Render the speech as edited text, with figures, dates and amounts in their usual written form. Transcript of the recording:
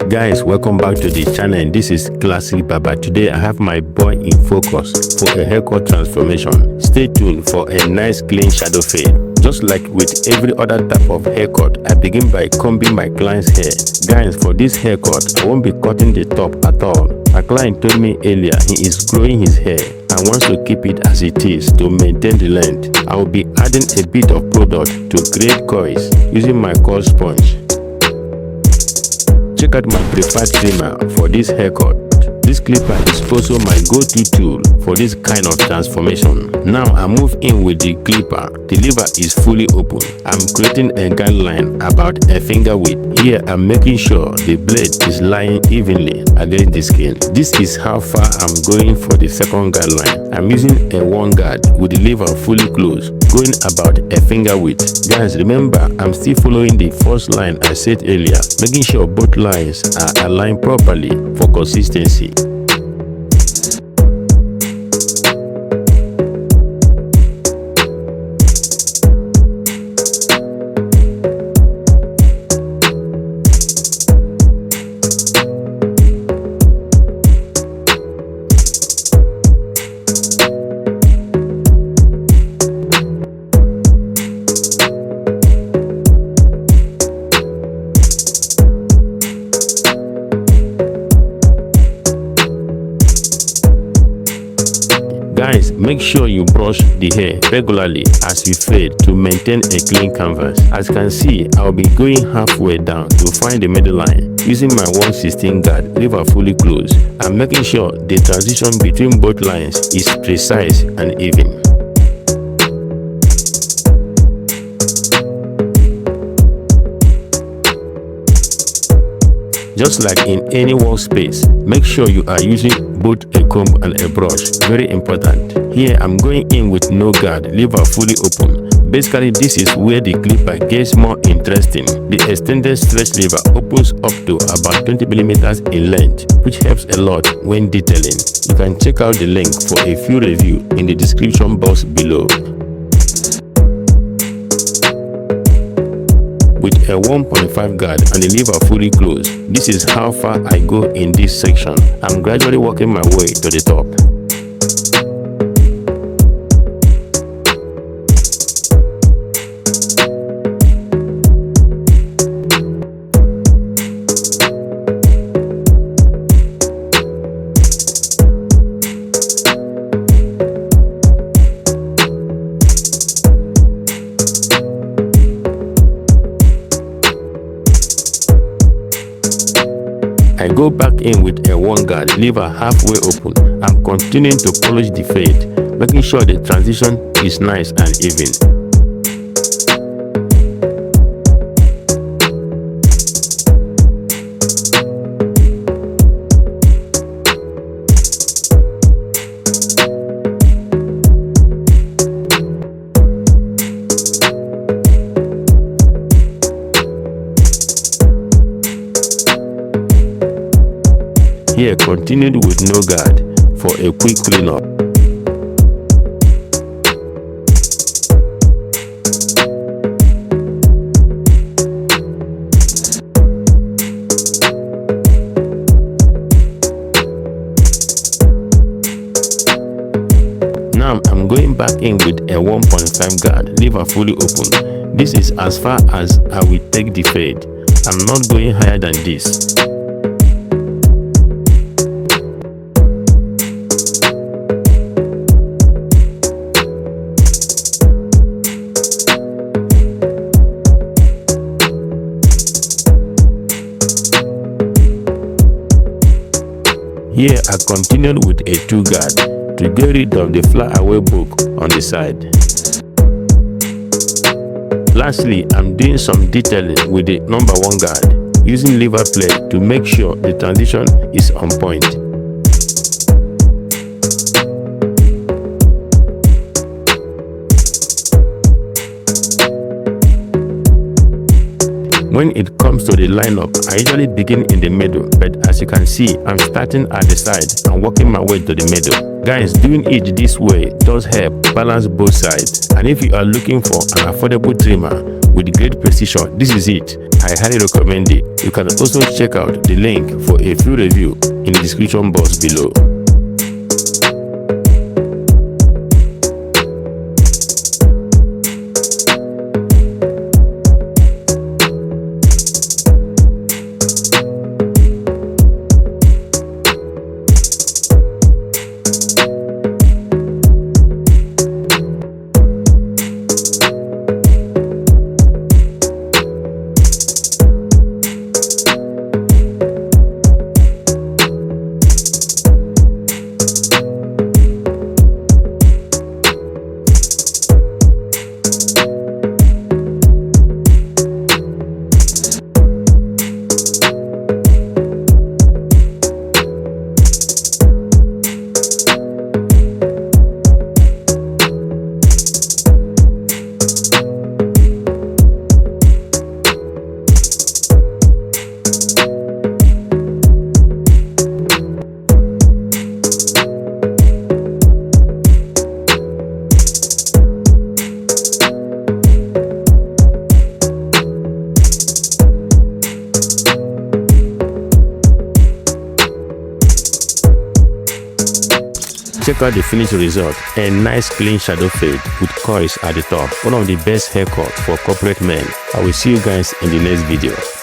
Guys, welcome back to the channel. This is Classic Barber. Today I have my boy in focus for a haircut transformation. Stay tuned for a nice clean shadow fade. Just like with every other type of haircut, I begin by combing my client's hair. Guys, for this haircut, I won't be cutting the top at all. My client told me earlier he is growing his hair and wants to keep it as it is to maintain the length. I will be adding a bit of product to create coils using my coil sponge. Check out my preferred trimmer for this haircut. This clipper is also my go-to tool for this kind of transformation. Now I move in with the clipper. The lever is fully open. I'm creating a guideline about a finger width. Here I'm making sure the blade is lying evenly against the skin. This is how far I'm going for the second guideline. I'm using a one guard with the lever fully closed, going about a finger width. Guys, remember I'm still following the first line I said earlier, making sure both lines are aligned properly for consistency. Guys, make sure you brush the hair regularly as you fade to maintain a clean canvas. As you can see, I'll be going halfway down to find the middle line. Using my 116 guard, lever fully closed. I'm making sure the transition between both lines is precise and even. Just like in any workspace, make sure you are using both a comb and a brush. Very important. Here I'm going in with no guard, lever fully open. Basically, this is where the clipper gets more interesting. The extended stretch lever opens up to about 20 millimeters in length, which helps a lot when detailing. You can check out the link for a full review in the description box below. With a 1.5 guard and the lever fully closed, this is how far I go in this section. I'm gradually working my way to the top. I go back in with a one guard, lever halfway open. I'm continuing to polish the fade, making sure the transition is nice and even. Here, continued with no guard for a quick cleanup. Now I'm going back in with a 1.5 guard, lever fully open. This is as far as I will take the fade. I'm not going higher than this. Here I continued with a 2 guard to get rid of the flyaway book on the side. Lastly, I'm doing some detailing with the number 1 guard, using lever plate to make sure the transition is on point. When it comes to the lineup, I usually begin in the middle, but as you can see, I'm starting at the side and working my way to the middle. Guys, doing it this way does help balance both sides. And if you are looking for an affordable trimmer with great precision, this is it. I highly recommend it. You can also check out the link for a full review in the description box below. Check out the finished result, a nice clean shadow fade with coils at the top. One of the best haircuts for corporate men. I will see you guys in the next video.